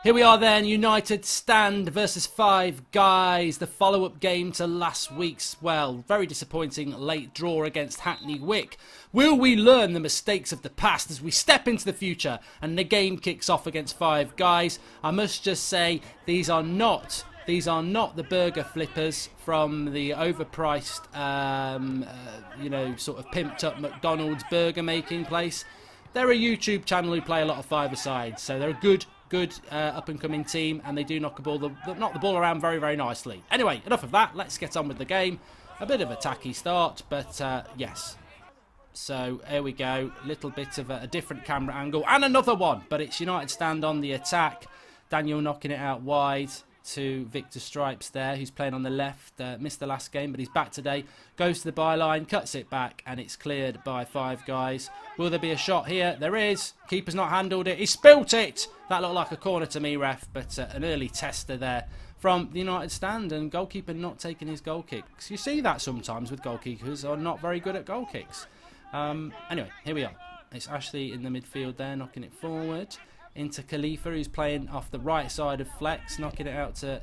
Here we are then, United Stand versus Five Guys, the follow-up game to last week's, well, very disappointing late draw against Hackney Wick. Will we learn the mistakes of the past as we step into the future and the game kicks off against Five Guys? I must just say, these are not the burger flippers from the overpriced, sort of pimped up McDonald's burger making place. They're a YouTube channel who play a lot of five-a-side, so they're a good up-and-coming team, and they do knock the ball around very, very nicely. Anyway, enough of that. Let's get on with the game. A bit of a tacky start, but yes. So here we go. Little bit of a different camera angle, and another one. But it's United Stand on the attack. Daniel knocking it out wide to Victor Stripes there, who's playing on the left. Missed the last game, but he's back today. Goes to the byline, cuts it back, and it's cleared by Five Guys. Will there be a shot here? There is. Keeper's not handled it. He spilt it. That looked like a corner to me, ref, but an early tester there from the United Stand, and goalkeeper not taking his goal kicks. You see that sometimes with goalkeepers are not very good at goal kicks. Anyway, here we are. It's Ashley in the midfield there, knocking it forward into Khalifa, who's playing off the right side of Flex, knocking it out to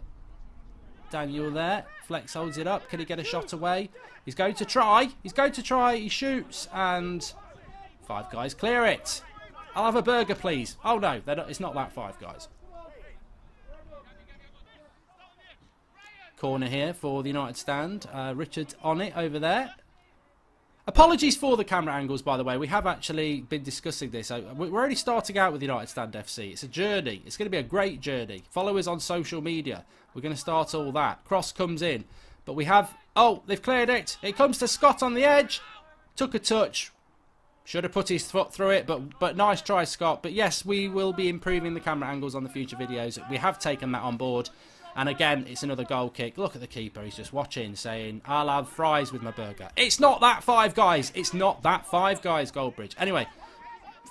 Daniel there. Flex holds it up. Can he get a shot away? He's going to try. He shoots, and Five Guys clear it. I'll have a burger, please. Oh, no, it's not that Five Guys. Corner here for the United Stand. Richard on it over there. Apologies for the camera angles, by the way. We have actually been discussing this. We're only starting out with United Stand FC. It's a journey. It's going to be a great journey. Follow us on social media. We're going to start all that. Cross comes in. But we have... Oh, they've cleared it. It comes to Scott on the edge. Took a touch. Should have put his foot through it, but nice try, Scott. But yes, we will be improving the camera angles on the future videos. We have taken that on board. And again, it's another goal kick. Look at the keeper. He's just watching, saying, I'll have fries with my burger. It's not that Five Guys. It's not that Five Guys, Goldbridge. Anyway,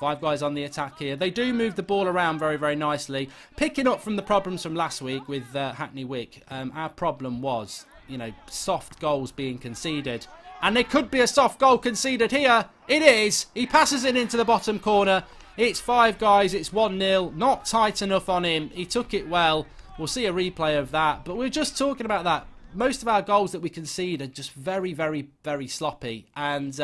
Five Guys on the attack here. They do move the ball around very, very nicely. Picking up from the problems from last week with Hackney Wick. Our problem was, soft goals being conceded. And there could be a soft goal conceded here. It is. He passes it into the bottom corner. It's Five Guys. It's 1-0. Not tight enough on him. He took it well. We'll see a replay of that. But we're just talking about that. Most of our goals that we concede are just very, very, very sloppy. And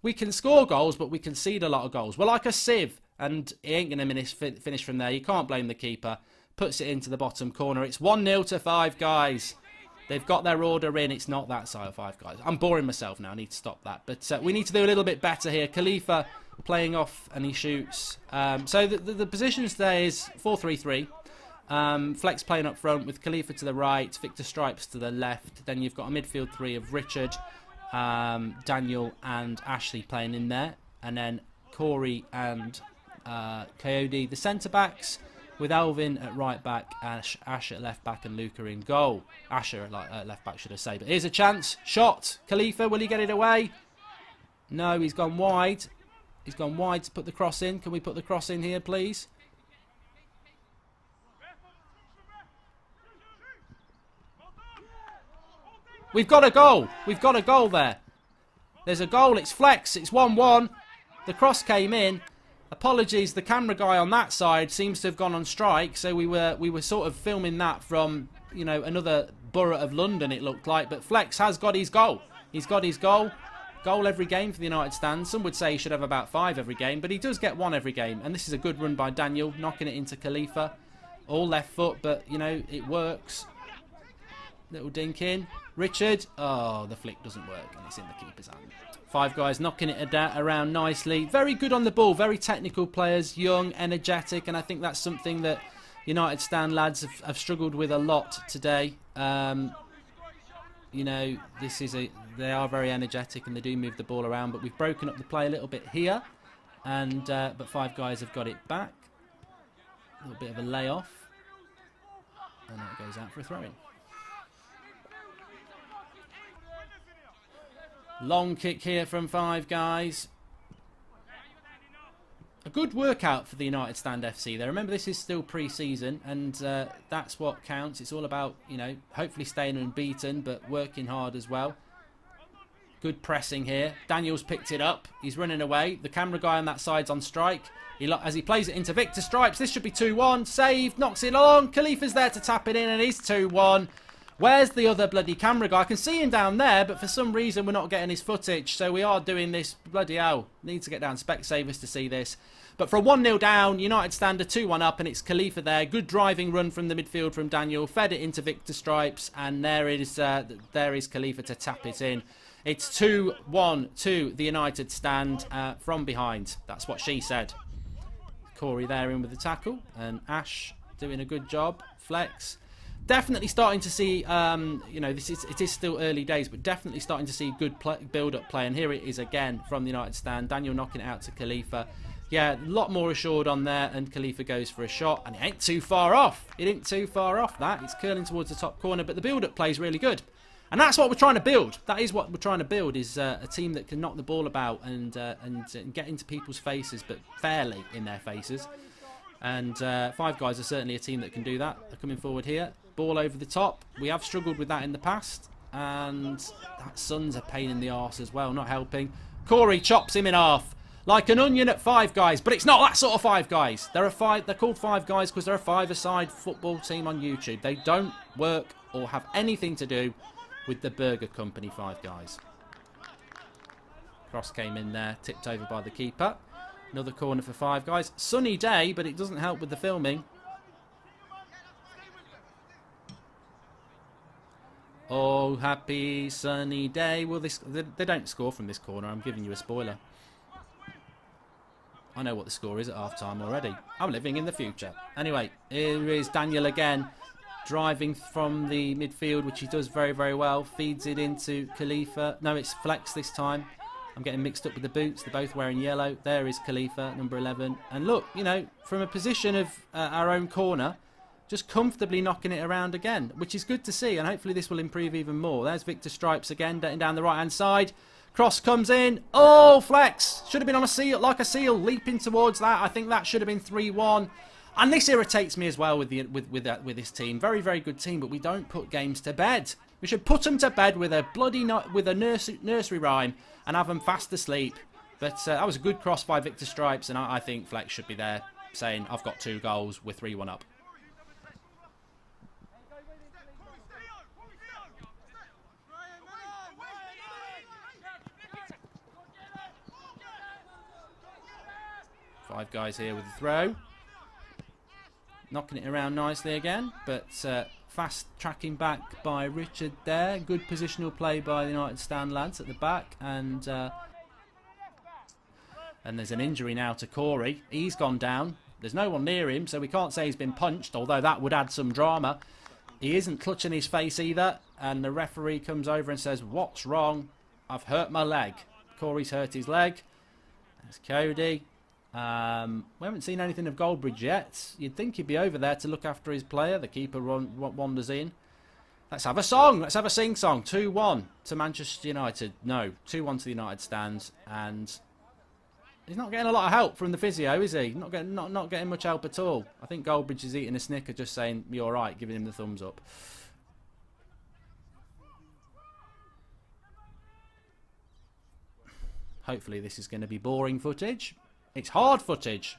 we can score goals, but we concede a lot of goals. We're like a sieve. And he ain't going to finish from there. You can't blame the keeper. Puts it into the bottom corner. It's 1-0 to Five Guys. They've got their order in. It's not that side of Five Guys. I'm boring myself now. I need to stop that. But we need to do a little bit better here. Khalifa playing off and he shoots. So the positions there is 4-3-3. Flex playing up front with Khalifa to the right, Victor Stripes to the left. Then you've got a midfield three of Richard, Daniel and Ashley playing in there. And then Corey and Coyote, the centre-backs, with Alvin at right back, Ash at left back and Luca in goal. Asher at left back, should I say. But here's a chance. Shot. Khalifa, will he get it away? No, he's gone wide. He's gone wide to put the cross in. Can we put the cross in here, please? We've got a goal. We've got a goal there. There's a goal. It's Flex. It's 1-1. The cross came in. Apologies, the camera guy on that side seems to have gone on strike. So we were sort of filming that from, another borough of London, it looked like. But Flex has got his goal. He's got his goal. Goal every game for the United Stand. Some would say he should have about 5 every game, but he does get 1 every game. And this is a good run by Daniel, knocking it into Khalifa. All left foot, but, it works. Little dink in. Richard. Oh, the flick doesn't work, and it's in the keeper's hand. Five Guys knocking it around nicely. Very good on the ball. Very technical players. Young, energetic, and I think that's something that United Stand lads have struggled with a lot today. They are very energetic and they do move the ball around, but we've broken up the play a little bit here, and but Five Guys have got it back. A little bit of a layoff, and that goes out for a throw-in. Long kick here from Five Guys. A good workout for the United Stand FC there. Remember, this is still pre-season, and that's what counts. It's all about, hopefully staying unbeaten, but working hard as well. Good pressing here. Daniel's picked it up. He's running away. The camera guy on that side's on strike. As he plays it into Victor Stripes, this should be 2-1. Saved, knocks it along. Khalifa's there to tap it in, and it's 2-1. Where's the other bloody camera guy? I can see him down there, but for some reason we're not getting his footage. So we are doing this. Bloody hell. Need to get down Specsavers to see this. But for a 1-0 down, United stand a 2-1 up, and it's Khalifa there. Good driving run from the midfield from Daniel. Fed it into Victor Stripes, and there is Khalifa to tap it in. It's 2-1 to the United stand from behind. That's what she said. Corey there in with the tackle, and Ash doing a good job. Flex. Definitely starting to see, you know, it is still early days, but definitely starting to see good build-up play. And here it is again from the United stand. Daniel knocking it out to Khalifa. Yeah, a lot more assured on there, and Khalifa goes for a shot, and it ain't too far off. It ain't too far off, that. It's curling towards the top corner, but the build-up play is really good. And that's what we're trying to build. That is what we're trying to build, is a team that can knock the ball about and get into people's faces, but fairly in their faces. And Five Guys are certainly a team that can do that. They're coming forward here. Ball over the top. We have struggled with that in the past. And that Sun's a pain in the arse as well, not helping. Corey chops him in half. Like an onion at Five Guys, but it's not that sort of Five Guys. They're called Five Guys because they're a five-a-side football team on YouTube. They don't work or have anything to do with the burger company Five Guys. Cross came in there, tipped over by the keeper. Another corner for Five Guys. Sunny day, but it doesn't help with the filming. Oh, happy sunny day. Well, they don't score from this corner. I'm giving you a spoiler. I know what the score is at half-time already. I'm living in the future. Anyway, here is Daniel again, driving from the midfield, which he does very, very well. Feeds it into Khalifa. No, it's Flex this time. I'm getting mixed up with the boots. They're both wearing yellow. There is Khalifa, number 11. And look, you know, from a position of our own corner, just comfortably knocking it around again, which is good to see. And hopefully this will improve even more. There's Victor Stripes again, down the right-hand side. Cross comes in. Oh, Flex. Should have been on a seal, like a seal, leaping towards that. I think that should have been 3-1. And this irritates me as well with this team. Very, very good team, but we don't put games to bed. We should put them to bed with a nursery rhyme and have them fast asleep. But that was a good cross by Victor Stripes, and I think Flex should be there saying, I've got 2 goals, we're 3-1 up. Five Guys here with the throw. Knocking it around nicely again, but fast tracking back by Richard there. Good positional play by the United stand lads at the back, and there's an injury now to Corey. He's gone down. There's no one near him, so we can't say he's been punched, although that would add some drama. He isn't clutching his face either, and the referee comes over and says, "What's wrong?" "I've hurt my leg." Corey's hurt his leg. That's Cody. We haven't seen anything of Goldbridge yet. You'd think he'd be over there to look after his player. The keeper wanders in. Let's have a song. Let's have a sing-song. 2-1 to Manchester United. No, 2-1 to the United stands. And he's not getting a lot of help from the physio, is he? Not getting much help at all. I think Goldbridge is eating a Snicker just saying, "You're right," giving him the thumbs up. Hopefully this is going to be boring footage. It's hard footage.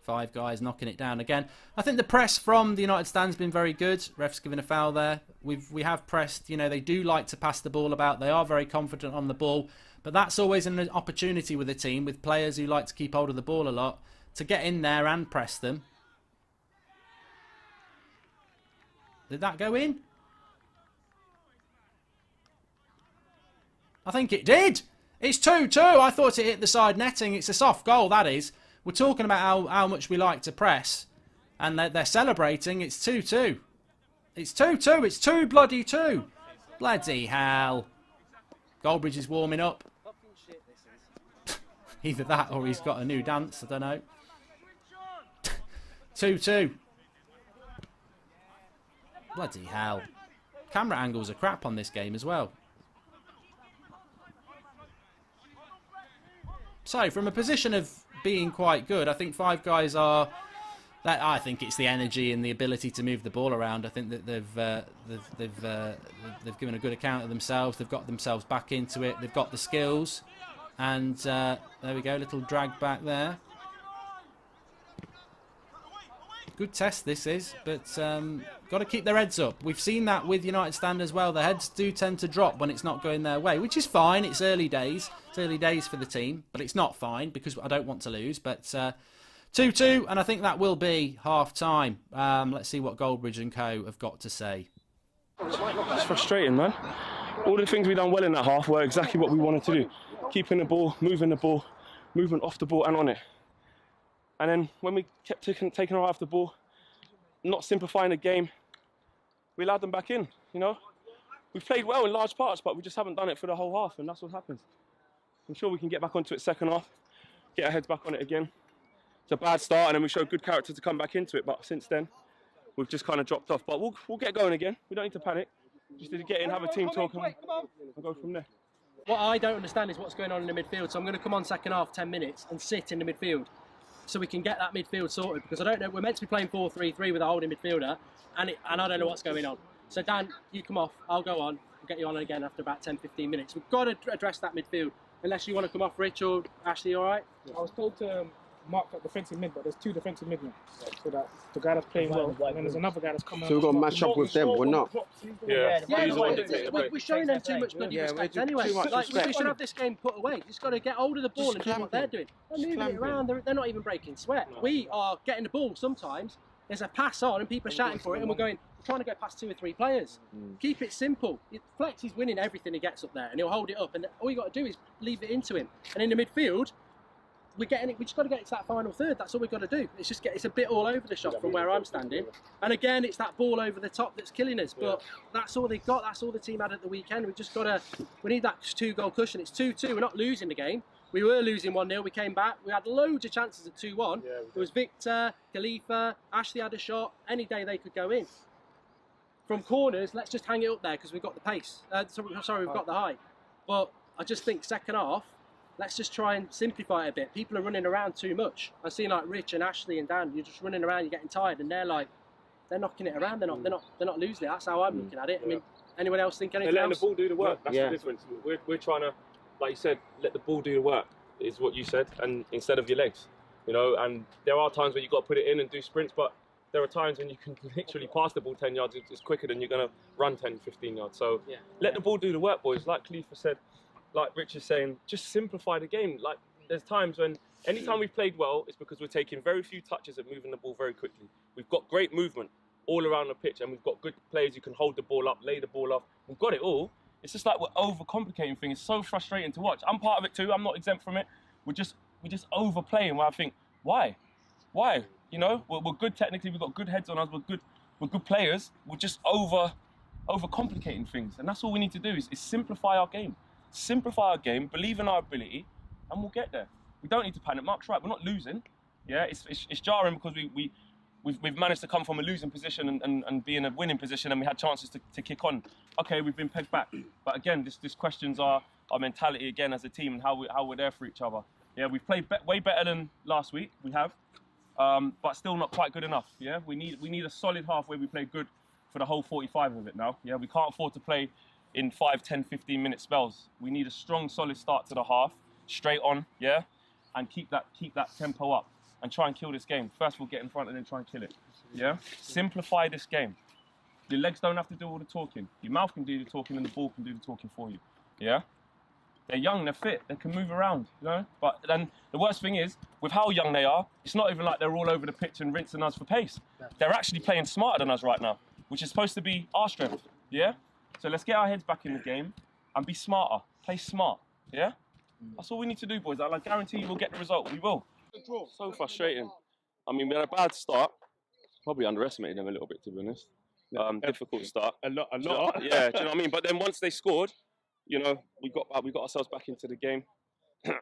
Five Guys knocking it down again. I think the press from the United stand's been very good. Ref's given a foul there. We have pressed. You know, they do like to pass the ball about. They are very confident on the ball. But that's always an opportunity with a team, with players who like to keep hold of the ball a lot, to get in there and press them. Did that go in? I think it did. It's 2-2. I thought it hit the side netting. It's a soft goal, that is. We're talking about how much we like to press. And they're celebrating. It's 2-2. It's 2-2. It's 2-bloody-2. Bloody hell. Goldbridge is warming up. Either that or he's got a new dance. I don't know. 2-2. Bloody hell. Camera angles are crap on this game as well. So, from a position of being quite good, I think Five Guys are That, I think it's the energy and the ability to move the ball around. I think that they've given a good account of themselves. They've got themselves back into it. They've got the skills, and there we go. Little drag back there. Good test this is, but got to keep their heads up. We've seen that with United Stand as well. The heads do tend to drop when it's not going their way, which is fine. It's early days. It's early days for the team, but it's not fine because I don't want to lose. But 2-2, and I think that will be half-time. Let's see what Goldbridge and co have got to say. It's frustrating, man. All the things we done well in that half were exactly what we wanted to do. Keeping the ball, movement off the ball and on it. And then when we kept taking our eye off the ball, not simplifying the game, we allowed them back in, you know. We've played well in large parts, but we just haven't done it for the whole half, and that's what happens. I'm sure we can get back onto it second half, get our heads back on it again. It's a bad start, and then we showed good character to come back into it, but since then, we've just kind of dropped off. But we'll get going again. We don't need to panic. Just need to get in, have a team talk, and go from there. What I don't understand is what's going on in the midfield, so I'm going to come on second half 10 minutes and sit in the midfield so we can get that midfield sorted, because I don't know, we're meant to be playing 4-3-3 with a holding midfielder, and I don't know what's going on. So Dan, you come off, I'll go on, we'll get you on again after about 10-15 minutes. We've got to address that midfield, unless you want to come off, Rich or Ashley, all right? I was told to mark up defensive mid, but there's two defensive mid now. So that the guy that's playing well, and then there's another guy that's coming. So we're going to match up with them or not? Yeah, we're showing them too much bloody respect anyway. Like, we should have this game put away. You just got to get hold of the ball and do what they're doing. They're moving it around, they're not even breaking sweat. We are getting the ball sometimes, there's a pass on and people are shouting for it, and we're trying to go past 2 or 3 players. Keep it simple. Flex is winning everything he gets up there, and he'll hold it up, and all you got to do is leave it into him. And in the midfield, we just got to get to that final third. That's all we've got to do. It's a bit all over the shop from where I'm standing. And again, it's that ball over the top that's killing us. But that's all they've got. That's all the team had at the weekend. We need that 2-goal cushion. It's 2-2. We're not losing the game. We were losing 1-0. We came back. We had loads of chances at 2-1. There was Victor, Khalifa, Ashley had a shot. Any day they could go in. From corners, let's just hang it up there because we've got the pace. Sorry, we've got the height. But I just think second half, let's just try and simplify it a bit. People are running around too much. I see like Rich and Ashley and Dan, you're just running around, you're getting tired, and they're knocking it around. They're not losing it. That's how I'm looking at it. I mean, anyone else think anything They're letting else? the ball do the work. That's the difference. We're trying to, like you said, let the ball do the work, is what you said, and instead of your legs, you know. And there are times when you've got to put it in and do sprints, but there are times when you can literally pass the ball 10 yards. It's quicker than you're going to run 10, 15 yards. So let the ball do the work, boys. Like Khalifa said, like Rich is saying, just simplify the game. Like, there's times when, anytime we've played well, it's because we're taking very few touches at moving the ball very quickly. We've got great movement all around the pitch, and we've got good players who can hold the ball up, lay the ball off. We've got it all. It's just like we're overcomplicating things. It's so frustrating to watch. I'm part of it too. I'm not exempt from it. We're just overplaying. Where I think, why? You know, we're good technically. We've got good heads on us. We're good players. We're just overcomplicating things, and that's all we need to do is simplify our game. Simplify our game, believe in our ability, and we'll get there. We don't need to panic. Mark's right, we're not losing. Yeah, it's jarring because we've managed to come from a losing position and be in a winning position, and we had chances to kick on. Okay, we've been pegged back. But again, this questions our mentality again as a team and how we're there for each other. Yeah, we've played way better than last week, we have, but still not quite good enough. Yeah, we need a solid half where we play good for the whole 45 of it now. Yeah, we can't afford to play in 5, 10, 15-minute spells. We need a strong, solid start to the half, straight on, yeah, and keep that tempo up and try and kill this game. First, we'll get in front and then try and kill it, yeah. Simplify this game. Your legs don't have to do all the talking. Your mouth can do the talking, and the ball can do the talking for you, yeah. They're young, they're fit, they can move around, you know. But then the worst thing is, with how young they are, it's not even like they're all over the pitch and rinsing us for pace. They're actually playing smarter than us right now, which is supposed to be our strength, yeah. So let's get our heads back in the game and be smarter. Play smart, yeah? That's all we need to do, boys. I guarantee you we'll get the result. We will. So frustrating. I mean, we had a bad start. Probably underestimated them a little bit, to be honest. Difficult start. A lot. Yeah, do you know what I mean? But then once they scored, you know, we got ourselves back into the game.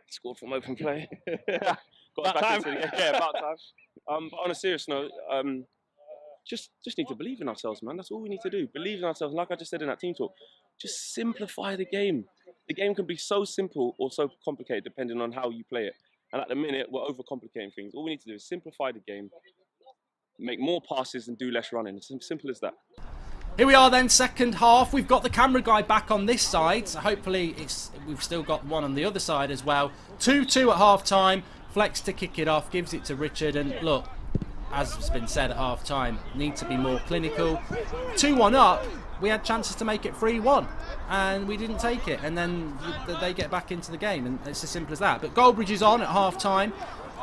Scored from open play. Got back into the game. Yeah, about time. But on a serious note, just need to believe in ourselves, man. That's all we need to do. Believe in ourselves. Like I just said in that team talk, just simplify the game. The game can be so simple or so complicated depending on how you play it. And at the minute, we're overcomplicating things. All we need to do is simplify the game, make more passes and do less running. It's simple as that. Here we are then, second half. We've got the camera guy back on this side, so hopefully we've still got one on the other side as well. 2-2 at half-time. Flex to kick it off, gives it to Richard, and look, as has been said at half-time, need to be more clinical. 2-1 up, we had chances to make it 3-1, and we didn't take it, and then they get back into the game, and it's as simple as that. But Goldbridge is on at half-time,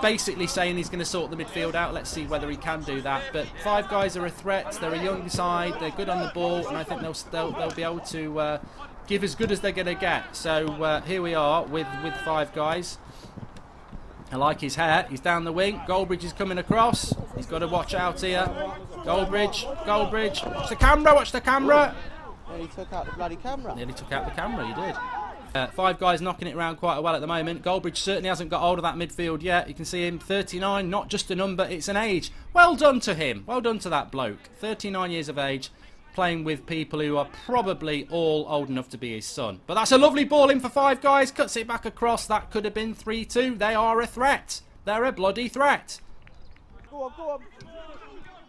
basically saying he's going to sort the midfield out. Let's see whether he can do that. But Five Guys are a threat. They're a young side. They're good on the ball, and I think they'll be able to give as good as they're going to get. So here we are with Five Guys. I like his hair. He's down the wing. Goldbridge is coming across. He's got to watch out here. Goldbridge. Watch the camera. Watch the camera. Nearly took out the bloody camera. Nearly took out the camera. He did. Five Guys knocking it around quite well at the moment. Goldbridge certainly hasn't got hold of that midfield yet. You can see him, 39, not just a number, it's an age. Well done to him. Well done to that bloke. 39 years of age, playing with people who are probably all old enough to be his son. But that's a lovely ball in for Five Guys. Cuts it back across. That could have been 3-2. They are a threat. They're a bloody threat. Go on. Go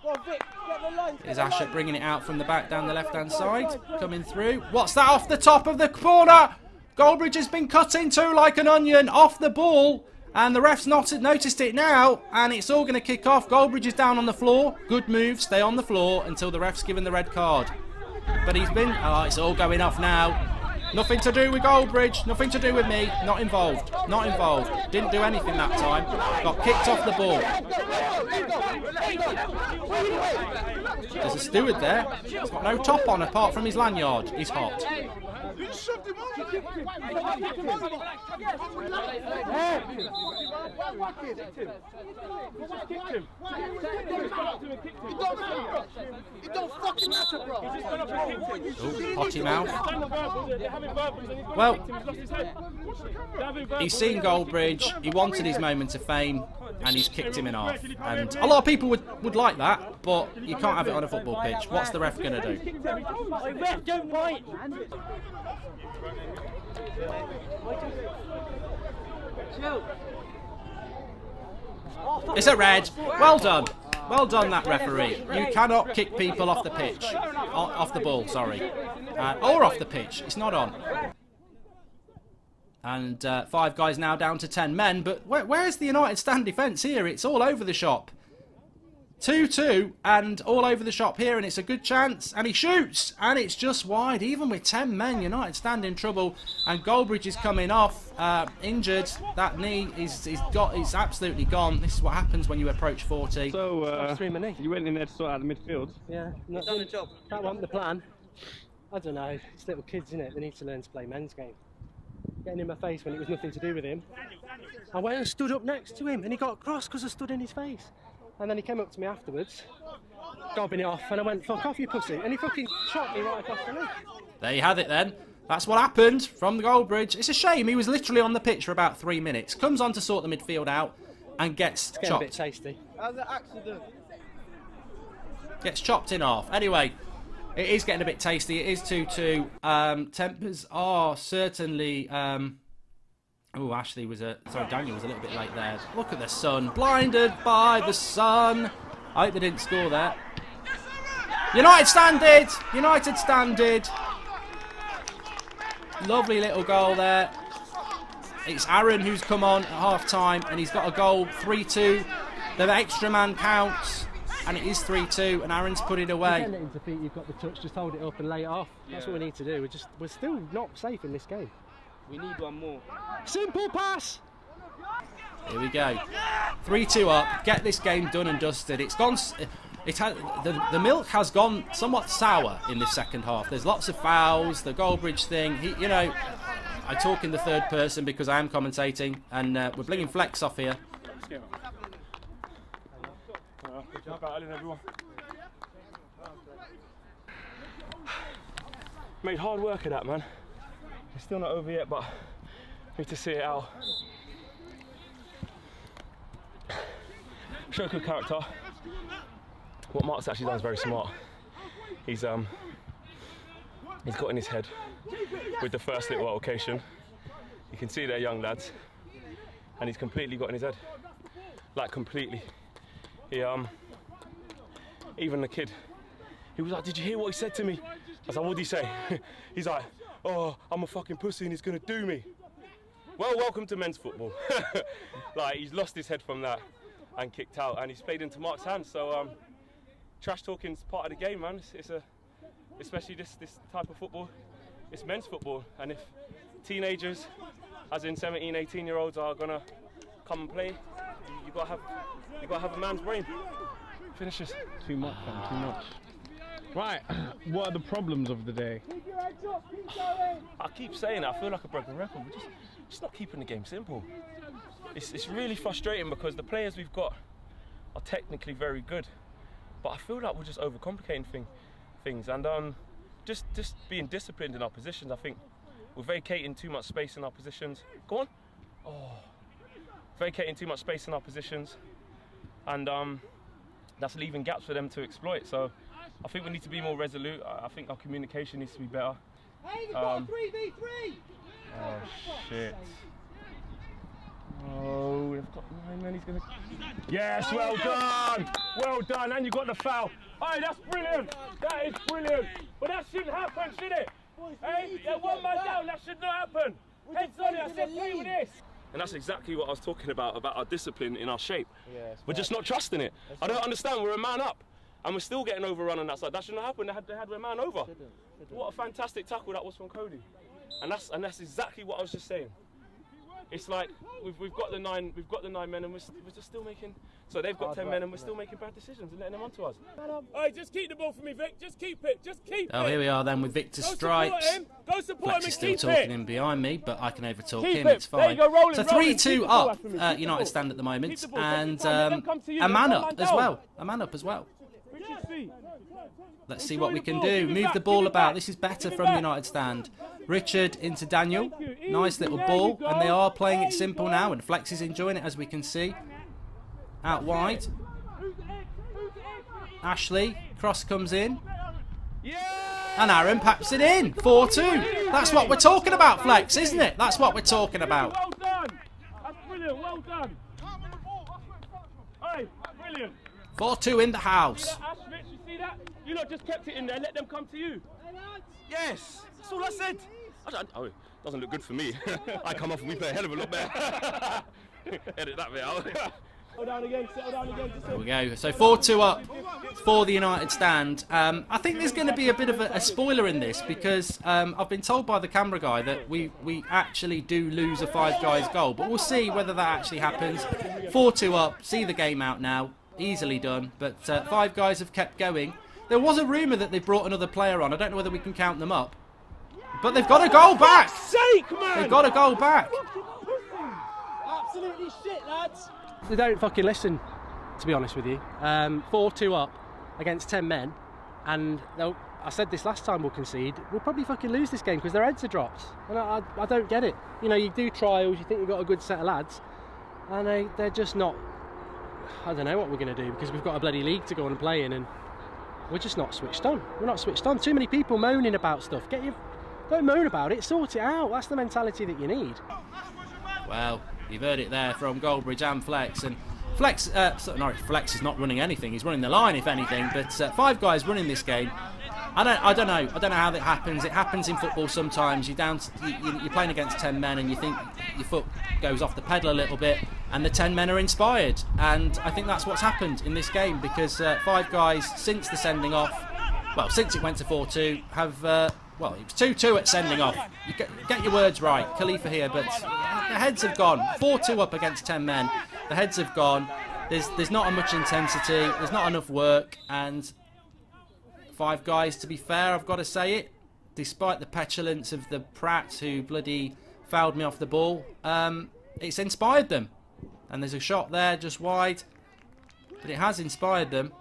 on, Vic. Get the line. Here's Asher bringing it out from the back down the left-hand side. Coming through. What's that off the top of the corner? Goldbridge has been cut into like an onion off the ball, and the ref's not noticed it now, and it's all going to kick off. Goldbridge is down on the floor. Good move, stay on the floor until the ref's given the red card. But he's been, it's all going off now. Nothing to do with Goldbridge, nothing to do with me, not involved, Didn't do anything that time, got kicked off the ball. There's a steward there, he's got no top on apart from his lanyard, he's hot. It don't fucking matter, bro. Ooh, potty mouth. Well, he's seen Goldbridge, he wanted his moment of fame, and he's kicked him in half. And a lot of people would like that, but you can't have it on a football pitch. What's the ref going to do? Ref, don't bite, man. It's a red. Well done. Well done, that referee. You cannot kick people off the pitch. Off the ball, sorry. Or off the pitch. It's not on. And Five Guys now down to 10 men. But where's the United stand defence here? It's all over the shop. 2-2 and all over the shop here, and it's a good chance, and he shoots, and it's just wide. Even with 10 men, United stand in trouble, and Goldbridge is coming off injured. That knee is absolutely gone. This is what happens when you approach 40. So you went in there to sort out the midfield. Yeah, not done the job. That wasn't the plan. I don't know, it's little kids, isn't it? They need to learn to play men's game. Getting in my face when it was nothing to do with him. I went and stood up next to him, and he got cross because I stood in his face. And then he came up to me afterwards, gobbing it off, and I went, fuck off, you pussy. And he fucking shot me right across the knee. There you have it then. That's what happened from the Goldbridge. It's a shame, he was literally on the pitch for about 3 minutes. Comes on to sort the midfield out and gets chopped. A bit tasty. How's an accident? Gets chopped in half. Anyway, it is getting a bit tasty. It is 2-2. Tempers are certainly... Oh, Ashley was Daniel was a little bit late there. Look at the sun. Blinded by the sun. I hope they didn't score there. United standed. United standed. Lovely little goal there. It's Aaron who's come on at half-time, and he's got a goal, 3-2. The extra man counts, and it is 3-2, and Aaron's put it away. If you're getting you've got the touch, just hold it up and lay it off. That's what we need to do. We're still not safe in this game. We need one more. Simple pass. Here we go. 3-2 up. Get this game done and dusted. It's gone. The milk has gone somewhat sour in this second half. There's lots of fouls. The Goldbridge thing. I talk in the third person because I am commentating, and we're blinging Flex off here. Made hard work of that, man. It's still not over yet, but I need to see it out. Show good character. What Mark's actually done is very smart. He's got in his head with the first little altercation. You can see they're young lads, and he's completely got in his head, like completely. He even the kid, he was like, "Did you hear what he said to me?" I was like, "What did he say?" He's like, "Oh, I'm a fucking pussy and he's gonna do me." Well, welcome to men's football. Like, he's lost his head from that and kicked out, and he's played into Mark's hands. So trash talking's part of the game, man. Especially this type of football. It's men's football, and if teenagers, as in 17, 18-year-olds, are gonna come and play, you gotta have a man's brain. Finishes. Too much, man, too much. Right, what are the problems of the day? I keep saying it, I feel like a broken record. We're just not keeping the game simple. It's really frustrating because the players we've got are technically very good, but I feel like we're just overcomplicating things and just being disciplined in our positions. I think we're vacating too much space in our positions. Go on. Oh, vacating too much space in our positions, and that's leaving gaps for them to exploit. So I think we need to be more resolute. I think our communication needs to be better. Hey, they've got a 3v3! Oh shit. Oh, they've got 9 men, he's gonna... Yes, well done! Well done, and you got the foul. Hey, that's brilliant! That is brilliant! But that shouldn't happen, should it? Hey, they're 1 man down, that should not happen! Heads on it, I said play with this! And that's exactly what I was talking about our discipline in our shape. Yeah, we're just not trusting it. I don't understand, we're a man up, and we're still getting overrun on that side. That shouldn't happen, they had a man over. What a fantastic tackle that was from Cody. And that's exactly what I was just saying. It's like we've got the nine men and we're just still making. So they've got 10 men and we're still making bad decisions and letting them onto us. Hey, just keep the ball for me, Vic. Just keep it. Just keep it. Oh, here we are then with Victor Stripes. Go support him. Flex is still talking in behind me, but I can overtalk him. It. It's fine. There you go, rolling, So 3-2 up. United stand at the moment, and a man up as well. A man up as well. Let's see what we can do. Move the ball about. This is better from United stand. Richard into Daniel. Nice little ball. And they are playing it simple now. And Flex is enjoying it, as we can see. Out wide. Ashley. Cross comes in. And Aaron paps it in. 4-2. That's what we're talking about, Flex, isn't it? That's what we're talking about. Well done. That's brilliant. Well done. Hey, brilliant. 4-2 in the house. Ash, Rich, you see that? You lot just kept it in there, let them come to you. Yes, that's all I said. Oh, it doesn't look good for me. I come off and we play a hell of a lot better. Edit that bit out. Settle down again, settle down again. There we go. So 4-2 up for the United stand. I think there's going to be a bit of a spoiler in this because I've been told by the camera guy that we actually do lose a Five Guys goal, but we'll see whether that actually happens. 4-2 up, see the game out now. Easily done, but Five Guys have kept going. There was a rumour that they brought another player on. I don't know whether we can count them up, but they've got a goal back. They've got a goal back. Absolutely shit, lads. They don't fucking listen, to be honest with you. 4-2 up against 10 men, and I said this last time we'll concede. We'll probably fucking lose this game because their heads are dropped, and I don't get it. You know, you do trials, you think you've got a good set of lads, and they're just not. I don't know what we're going to do because we've got a bloody league to go and play in and we're just not switched on. We're not switched on. Too many people moaning about stuff. Don't moan about it, sort it out. That's the mentality that you need. Well, you've heard it there from Goldbridge and Flex. And Flex is not running anything. He's running the line, if anything. But Five Guys running this game. I don't know how that happens. It happens in football sometimes. You're playing against 10 men and you think your foot goes off the pedal a little bit and the 10 men are inspired. And I think that's what's happened in this game because Five Guys, since the sending off, well, since it went to 4-2, have, well, it was 2-2 at sending off. You get your words right, Khalifa here, but the heads have gone. 4-2 up against 10 men. The heads have gone. There's not much intensity. There's not enough work. And Five Guys, to be fair, I've got to say it, despite the petulance of the Prats who bloody fouled me off the ball, it's inspired them. And there's a shot there just wide, but it has inspired them.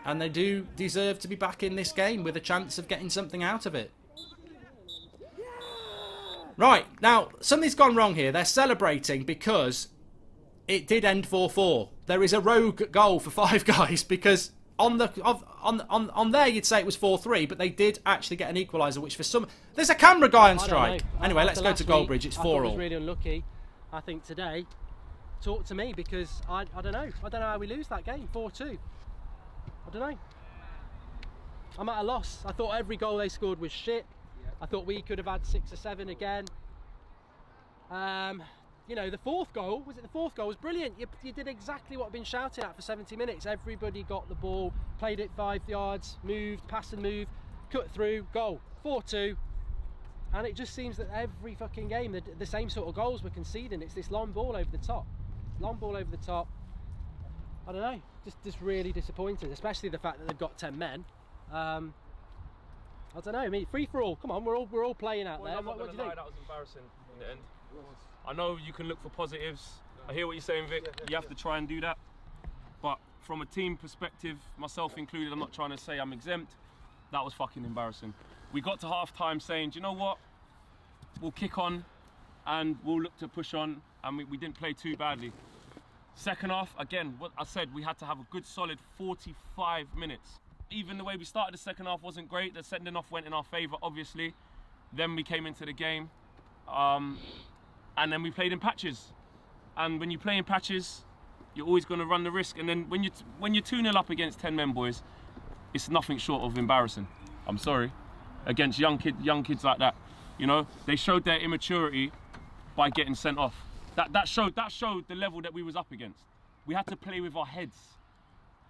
And they do deserve to be back in this game with a chance of getting something out of it. Right, now, something's gone wrong here. They're celebrating because it did end 4-4. There is a rogue goal for Five Guys because on there you'd say it was 4-3, but they did actually get an equaliser, which for some... There's a camera guy on strike. Anyway, let's go to Goldbridge. It's 4-all. I was really unlucky. I think today, talk to me because I don't know. I don't know how we lose that game, 4-2. I don't know. I'm at a loss. I thought every goal they scored was shit. I thought we could have had 6 or 7 again. You know, the fourth goal was brilliant. You did exactly what I've been shouting at for 70 minutes. Everybody got the ball, played it 5 yards, moved, pass and move, cut through, goal, 4-2. And it just seems that every fucking game, the same sort of goals we're conceding. It's this long ball over the top. Long ball over the top. I don't know, just really disappointed, especially the fact that they've got 10 men. I don't know, I mean, free for all, come on, we're all playing out there. What do you think? That was embarrassing in the end. I know you can look for positives. I hear what you're saying, Vic. You have to try and do that. But from a team perspective, myself included, I'm not trying to say I'm exempt. That was fucking embarrassing. We got to half time saying, do you know what? We'll kick on and we'll look to push on, and we didn't play too badly. Second half, again, what I said, we had to have a good solid 45 minutes. Even the way we started the second half wasn't great. The sending off went in our favour, obviously. Then we came into the game. And then we played in patches. And when you play in patches, you're always going to run the risk. And then when you're 2-0 up against 10 men, boys, it's nothing short of embarrassing. I'm sorry. Against young kids like that. You know, they showed their immaturity by getting sent off. That showed the level that we was up against. We had to play with our heads.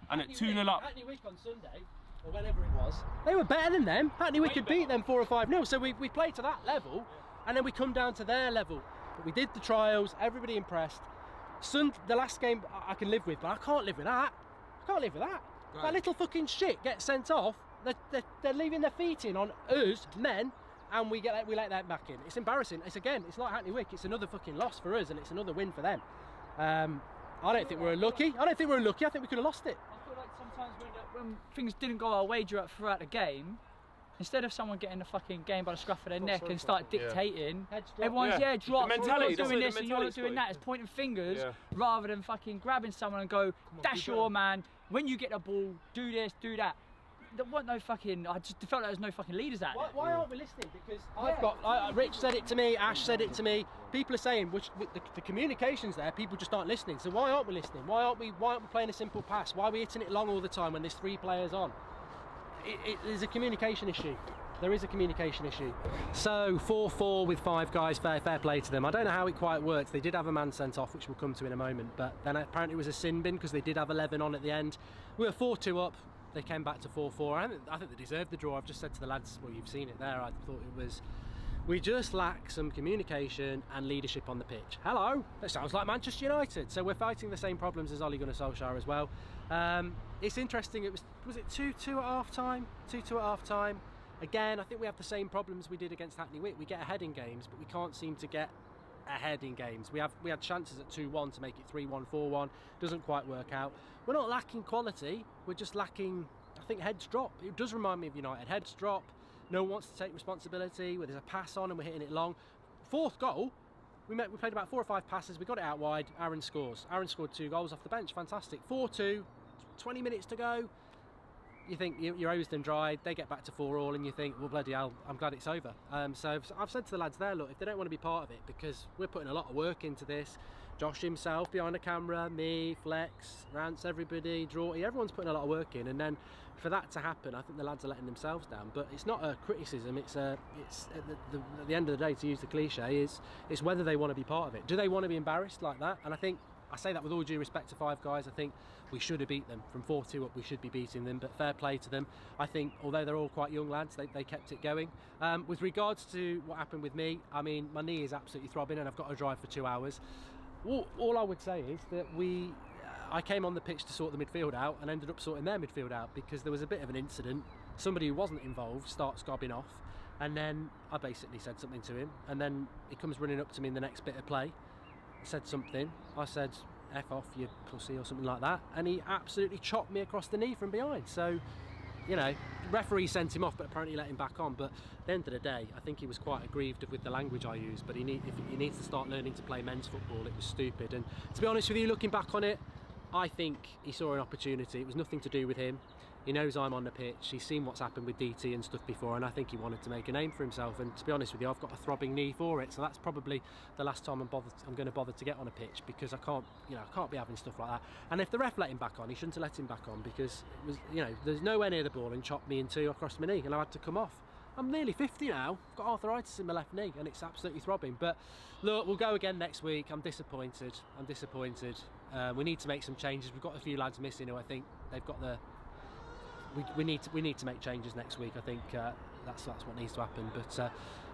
And at 2-0 up. Hackney Wick on Sunday, or whenever it was, they were better than them. Hackney Wick could beat them 4 or 5-0. So we played to that level, and then we come down to their level. But we did the trials, everybody impressed. The last game I can live with, but I can't live with that. I can't live with that. Right. That little fucking shit gets sent off. They're leaving their feet in on us, men, and we let that back in. It's embarrassing. It's like Hackney Wick. It's another fucking loss for us, and it's another win for them. I don't think we're unlucky. I think we could have lost it. I feel like sometimes when things didn't go our way throughout the game, instead of someone getting the fucking game by the scruff of their neck and start dictating, everyone's dropped, mentality, you're not doing this and you're not doing that. It's pointing fingers rather than fucking grabbing someone and go, that's your man, when you get the ball, do this, do that. There weren't no fucking, I just felt like there was no fucking leaders out there. Why aren't we listening? Because I've got, Rich said it to me, Ash said it to me, people are saying, the communication's there, people just aren't listening. So why aren't we listening? Why aren't we playing a simple pass? Why are we hitting it long all the time when there's 3 players on? There's a communication issue. There is a communication issue. So 4-4 with 5 guys, fair play to them. I don't know how it quite works. They did have a man sent off, which we'll come to in a moment, but then apparently it was a sin bin because they did have 11 on at the end. We were 4-2 up. They came back to 4-4. I think they deserved the draw. I've just said to the lads, well, you've seen it there. I thought it was, we just lack some communication and leadership on the pitch. Hello, that sounds like Manchester United. So we're fighting the same problems as Ole Gunnar Solskjaer as well. It's interesting. Was it 2-2 at half time? 2-2 at half time. Again, I think we have the same problems we did against Hackney Wick. We get ahead in games, but we can't seem to get ahead in games. We had chances at 2-1 to make it 3-1, 4-1. Doesn't quite work out. We're not lacking quality. We're just lacking, I think, heads drop. It does remind me of United. Heads drop. No one wants to take responsibility. Where there's a pass on and we're hitting it long. 4th goal. We played about 4 or 5 passes. We got it out wide. Aaron scores. Aaron scored 2 goals off the bench. Fantastic. 4-2. 20 minutes to go. You think you're hosed and dried. They get back to 4-4, and you think, well, bloody hell, I'm glad it's over. So I've said to the lads there, look, if they don't want to be part of it, because we're putting a lot of work into this. Josh himself behind the camera, me, Flex, Rance, everybody, Drawty, everyone's putting a lot of work in, and then for that to happen, I think the lads are letting themselves down. But it's not a criticism. It's at the end of the day, to use the cliche, it's whether they want to be part of it. Do they want to be embarrassed like that? And I think, I say that with all due respect to 5 guys. I think we should have beat them from 4-2 up. We should be beating them, but fair play to them. I think although they're all quite young lads, they kept it going. With regards to what happened with me, I mean, my knee is absolutely throbbing and I've got to drive for 2 hours. All I would say is that I came on the pitch to sort the midfield out and ended up sorting their midfield out because there was a bit of an incident. Somebody who wasn't involved starts gobbing off, and then I basically said something to him, and then he comes running up to me in the next bit of play, said something. I said, F off, you pussy, or something like that, and he absolutely chopped me across the knee from behind. So, you know, the referee sent him off, but apparently let him back on. But at the end of the day, I think he was quite aggrieved with the language I used, but if he needs to start learning to play men's football. It was stupid, and to be honest with you, looking back on it, I think he saw an opportunity. It was nothing to do with him. He knows I'm on the pitch. He's seen what's happened with DT and stuff before, and I think he wanted to make a name for himself. And to be honest with you, I've got a throbbing knee for it. So that's probably the last time I'm going to bother to get on a pitch, because I can't be having stuff like that. And if the ref let him back on, he shouldn't have let him back on, because it was, there's nowhere near the ball and chopped me in two across my knee, and I had to come off. I'm nearly 50 now. I've got arthritis in my left knee, and it's absolutely throbbing. But look, we'll go again next week. I'm disappointed. We need to make some changes. We've got a few lads missing who I think they've got the. We need to make changes next week. I think that's what needs to happen. But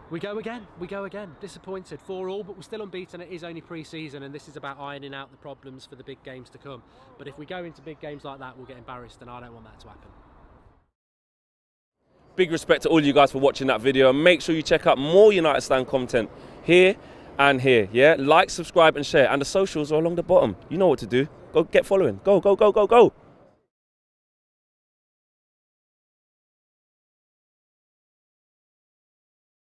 we go again. Disappointed 4-4, but we're still unbeaten. It is only pre-season, and this is about ironing out the problems for the big games to come. But if we go into big games like that, we'll get embarrassed, and I don't want that to happen. Big respect to all you guys for watching that video, and make sure you check out more United Stand content here and here. Yeah, like, subscribe and share, and the socials are along the bottom. You know what to do. Go get following. Go.